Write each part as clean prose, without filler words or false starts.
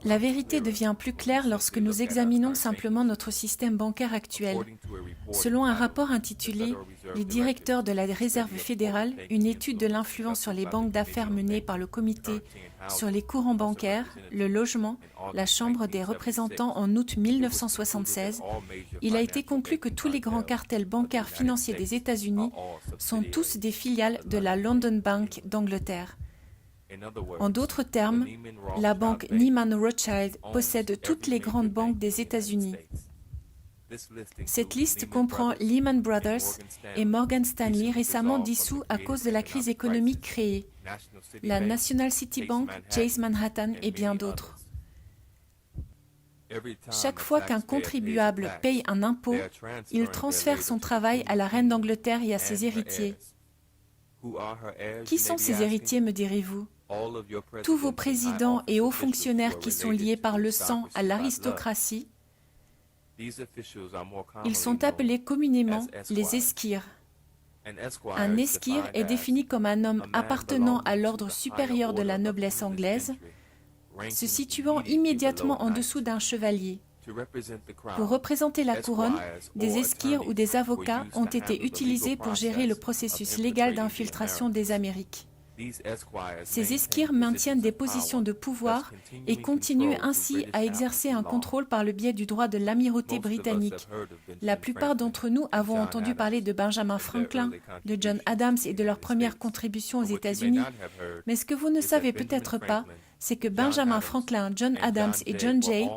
La vérité devient plus claire lorsque nous examinons simplement notre système bancaire actuel. Selon un rapport intitulé « Les directeurs de la Réserve fédérale, une étude de l'influence sur les banques d'affaires menée par le Comité sur les courants bancaires, le logement, la Chambre des représentants en août 1976 », il a été conclu que tous les grands cartels bancaires financiers des États-Unis sont tous des filiales de la London Bank d'Angleterre. En d'autres termes, la banque Lehman Rothschild possède toutes les grandes banques des États-Unis. Cette liste comprend Lehman Brothers et Morgan Stanley récemment dissous à cause de la crise économique créée, la National City Bank, Chase Manhattan et bien d'autres. Chaque fois qu'un contribuable paye un impôt, il transfère son travail à la reine d'Angleterre et à ses héritiers. Qui sont ces héritiers, me direz-vous? Tous vos présidents et hauts fonctionnaires qui sont liés par le sang à l'aristocratie, ils sont appelés communément les esquires. Un esquire est défini comme un homme appartenant à l'ordre supérieur de la noblesse anglaise, se situant immédiatement en dessous d'un chevalier. Pour représenter la couronne, des esquires ou des avocats ont été utilisés pour gérer le processus légal d'infiltration des Amériques. Ces esquires maintiennent des positions de pouvoir et continuent ainsi à exercer un contrôle par le biais du droit de l'amirauté britannique. La plupart d'entre nous avons entendu parler de Benjamin Franklin, de John Adams et de leur première contribution aux États-Unis. Mais ce que vous ne savez peut-être pas, c'est que Benjamin Franklin, John Adams et John Jay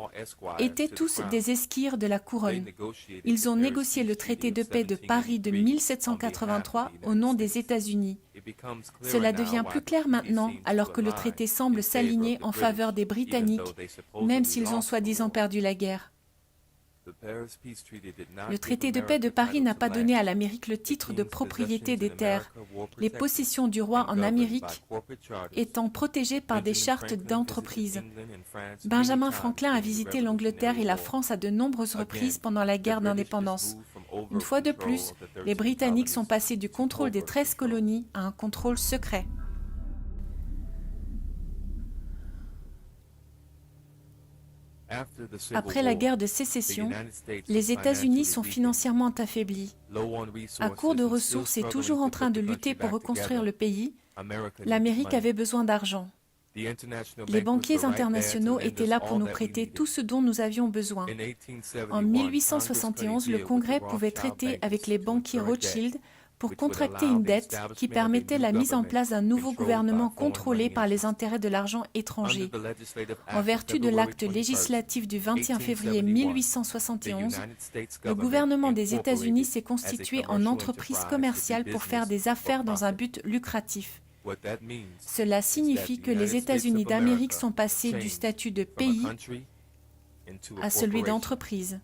étaient tous des esquires de la couronne. Ils ont négocié le traité de paix de Paris de 1783 au nom des États-Unis. Cela devient plus clair maintenant, alors que le traité semble s'aligner en faveur des Britanniques, même s'ils ont soi-disant perdu la guerre. Le traité de paix de Paris n'a pas donné à l'Amérique le titre de propriété des terres, les possessions du roi en Amérique étant protégées par des chartes d'entreprise. Benjamin Franklin a visité l'Angleterre et la France à de nombreuses reprises pendant la guerre d'indépendance. Une fois de plus, les Britanniques sont passés du contrôle des 13 colonies à un contrôle secret. Après la guerre de sécession, les États-Unis sont financièrement affaiblis. À court de ressources et toujours en train de lutter pour reconstruire le pays, l'Amérique avait besoin d'argent. Les banquiers internationaux étaient là pour nous prêter tout ce dont nous avions besoin. En 1871, le Congrès pouvait traiter avec les banquiers Rothschild pour contracter une dette qui permettait la mise en place d'un nouveau gouvernement contrôlé par les intérêts de l'argent étranger. En vertu de l'acte législatif du 21 février 1871, le gouvernement des États-Unis s'est constitué en entreprise commerciale pour faire des affaires dans un but lucratif. Cela signifie que les États-Unis d'Amérique sont passés du statut de pays à celui d'entreprise.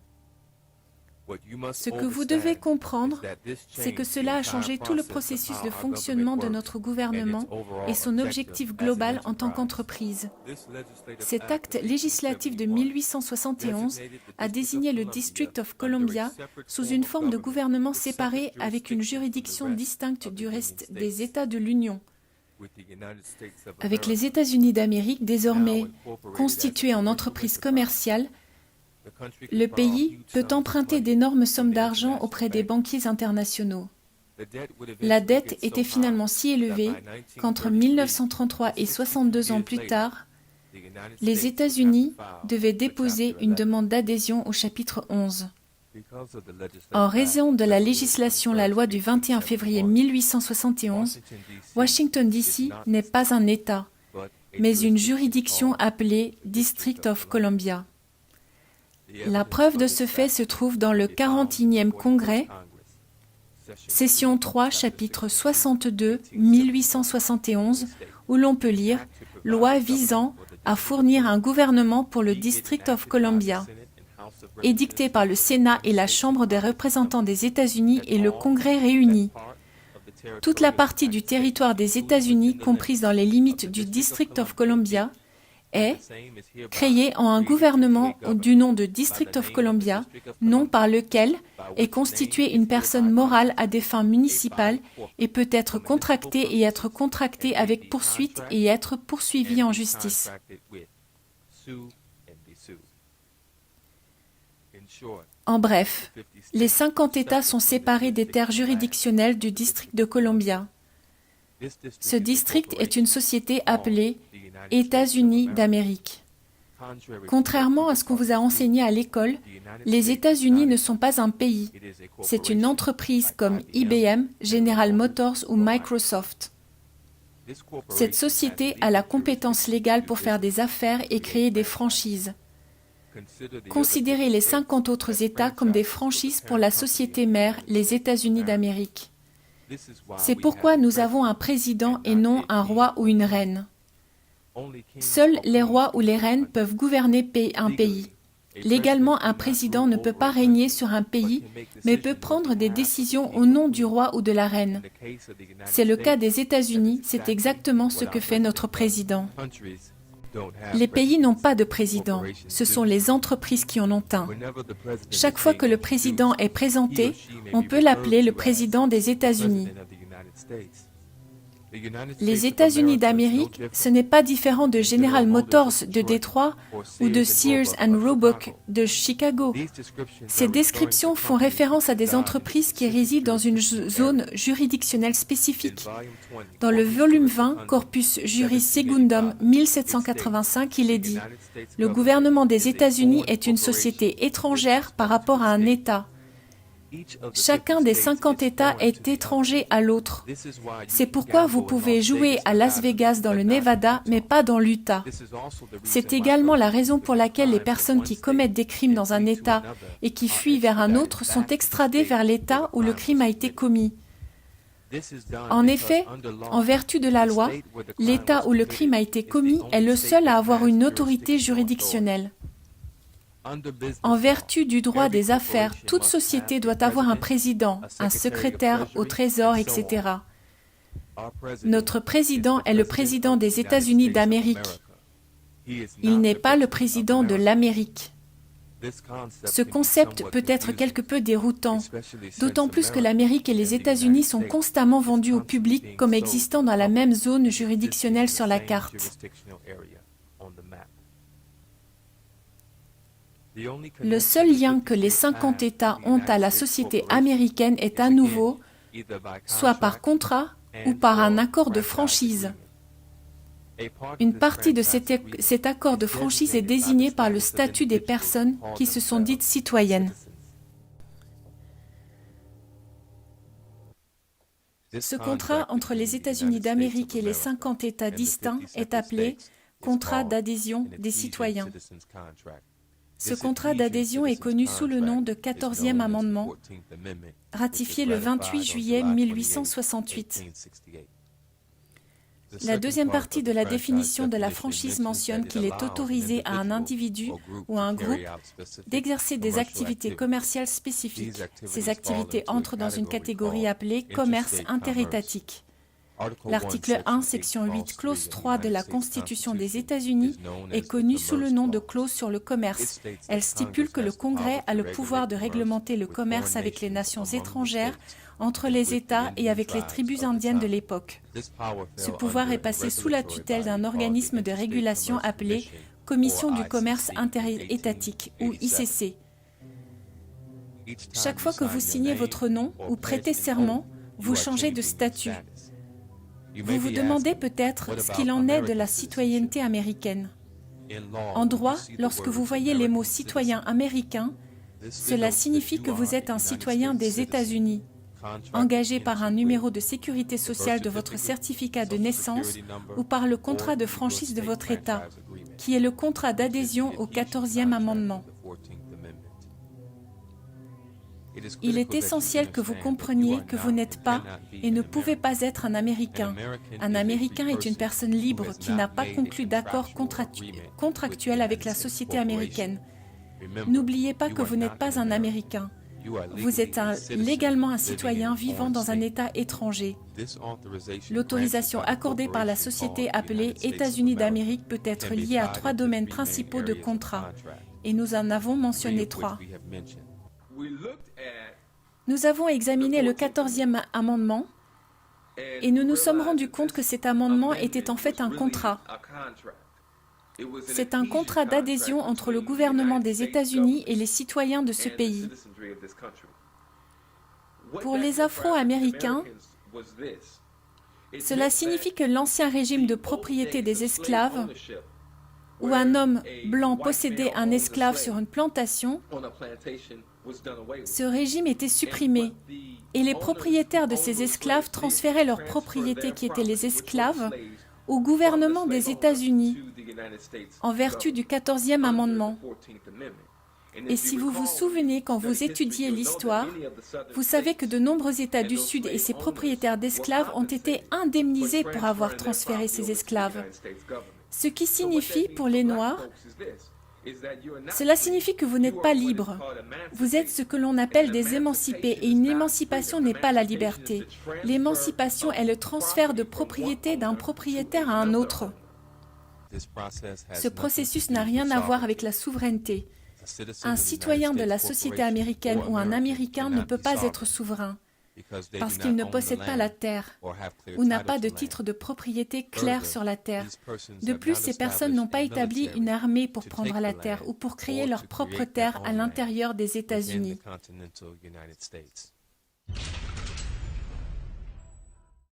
Ce que vous devez comprendre, c'est que cela a changé tout le processus de fonctionnement de notre gouvernement et son objectif global en tant qu'entreprise. Cet acte législatif de 1871 a désigné le District of Columbia sous une forme de gouvernement séparé avec une juridiction distincte du reste des États de l'Union. Avec les États-Unis d'Amérique désormais constitués en entreprise commerciale, le pays peut emprunter d'énormes sommes d'argent auprès des banquiers internationaux. La dette était finalement si élevée qu'entre 1933 et 62 ans plus tard, les États-Unis devaient déposer une demande d'adhésion au chapitre 11. En raison de la législation, la loi du 21 février 1871, Washington D.C. n'est pas un État, mais une juridiction appelée District of Columbia. La preuve de ce fait se trouve dans le 41e Congrès, session 3, chapitre 62, 1871, où l'on peut lire « Loi visant à fournir un gouvernement pour le District of Columbia », édictée par le Sénat et la Chambre des représentants des États-Unis et le Congrès réunis. Toute la partie du territoire des États-Unis comprise dans les limites du District of Columbia est créée en un gouvernement du nom de District of Columbia, nom par lequel est constituée une personne morale à des fins municipales et peut être contractée et être contractée avec poursuite et être poursuivie en justice. En bref, les 50 États sont séparés des terres juridictionnelles du district de Columbia. Ce district est une société appelée États-Unis d'Amérique. Contrairement à ce qu'on vous a enseigné à l'école, les États-Unis ne sont pas un pays. C'est une entreprise comme IBM, General Motors ou Microsoft. Cette société a la compétence légale pour faire des affaires et créer des franchises. Considérez les 50 autres États comme des franchises pour la société mère, les États-Unis d'Amérique. C'est pourquoi nous avons un président et non un roi ou une reine. Seuls les rois ou les reines peuvent gouverner un pays. Légalement, un président ne peut pas régner sur un pays, mais peut prendre des décisions au nom du roi ou de la reine. C'est le cas des États-Unis, c'est exactement ce que fait notre président. Les pays n'ont pas de président, ce sont les entreprises qui en ont un. Chaque fois que le président est présenté, on peut l'appeler le président des États-Unis. Les États-Unis d'Amérique, ce n'est pas différent de General Motors de Détroit ou de Sears and Roebuck de Chicago. Ces descriptions font référence à des entreprises qui résident dans une zone juridictionnelle spécifique. Dans le volume 20, Corpus Juris Secundum 1785, il est dit « Le gouvernement des États-Unis est une société étrangère par rapport à un État. Chacun des 50 États est étranger à l'autre. C'est pourquoi vous pouvez jouer à Las Vegas dans le Nevada, mais pas dans l'Utah. C'est également la raison pour laquelle les personnes qui commettent des crimes dans un État et qui fuient vers un autre sont extradées vers l'État où le crime a été commis. En effet, en vertu de la loi, l'État où le crime a été commis est le seul à avoir une autorité juridictionnelle. En vertu du droit des affaires, toute société doit avoir un président, un secrétaire au Trésor, etc. Notre président est le président des États-Unis d'Amérique. Il n'est pas le président de l'Amérique. Ce concept peut être quelque peu déroutant, d'autant plus que l'Amérique et les États-Unis sont constamment vendus au public comme existant dans la même zone juridictionnelle sur la carte. Le seul lien que les 50 États ont à la société américaine est à nouveau, soit par contrat ou par un accord de franchise. Une partie de cet accord de franchise est désignée par le statut des personnes qui se sont dites citoyennes. Ce contrat entre les États-Unis d'Amérique et les 50 États distincts est appelé « contrat d'adhésion des citoyens ». Ce contrat d'adhésion est connu sous le nom de 14e amendement, ratifié le 28 juillet 1868. La deuxième partie de la définition de la franchise mentionne qu'il est autorisé à un individu ou à un groupe d'exercer des activités commerciales spécifiques. Ces activités entrent dans une catégorie appelée « commerce interétatique ». L'article 1, section 8, clause 3 de la Constitution des États-Unis est connue sous le nom de clause sur le commerce. Elle stipule que le Congrès a le pouvoir de réglementer le commerce avec les nations étrangères, entre les États et avec les tribus indiennes de l'époque. Ce pouvoir est passé sous la tutelle d'un organisme de régulation appelé Commission du commerce interétatique, ou ICC. Chaque fois que vous signez votre nom ou prêtez serment, vous changez de statut. Vous vous demandez peut-être ce qu'il en est de la citoyenneté américaine. En droit, lorsque vous voyez les mots « citoyen américain », cela signifie que vous êtes un citoyen des États-Unis, engagé par un numéro de sécurité sociale de votre certificat de naissance ou par le contrat de franchise de votre État, qui est le contrat d'adhésion au 14e amendement. Il est essentiel que vous compreniez que vous n'êtes pas et ne pouvez pas être un Américain. Un Américain est une personne libre qui n'a pas conclu d'accord contractuel avec la société américaine. N'oubliez pas que vous n'êtes pas un Américain. Vous êtes légalement un citoyen vivant dans un État étranger. L'autorisation accordée par la société appelée États-Unis d'Amérique peut être liée à 3 domaines principaux de contrat, et nous en avons mentionné 3. Nous avons examiné le 14e amendement et nous nous sommes rendus compte que cet amendement était en fait un contrat. C'est un contrat d'adhésion entre le gouvernement des États-Unis et les citoyens de ce pays. Pour les Afro-Américains, cela signifie que l'ancien régime de propriété des esclaves, où un homme blanc possédait un esclave sur une plantation, ce régime était supprimé et les propriétaires de ces esclaves transféraient leurs propriétés qui étaient les esclaves au gouvernement des États-Unis en vertu du 14e amendement. Et si vous vous souvenez, quand vous étudiez l'histoire, vous savez que de nombreux États du Sud et ses propriétaires d'esclaves ont été indemnisés pour avoir transféré ces esclaves. Ce qui signifie, pour les Noirs, cela signifie que vous n'êtes pas libre. Vous êtes ce que l'on appelle des émancipés, et une émancipation n'est pas la liberté. L'émancipation est le transfert de propriété d'un propriétaire à un autre. Ce processus n'a rien à voir avec la souveraineté. Un citoyen de la société américaine ou un Américain ne peut pas être souverain parce qu'il ne possède pas la terre ou n'a pas de titre de propriété clair sur la terre. De plus, ces personnes n'ont pas établi une armée pour prendre la terre ou pour créer leur propre terre à l'intérieur des États-Unis.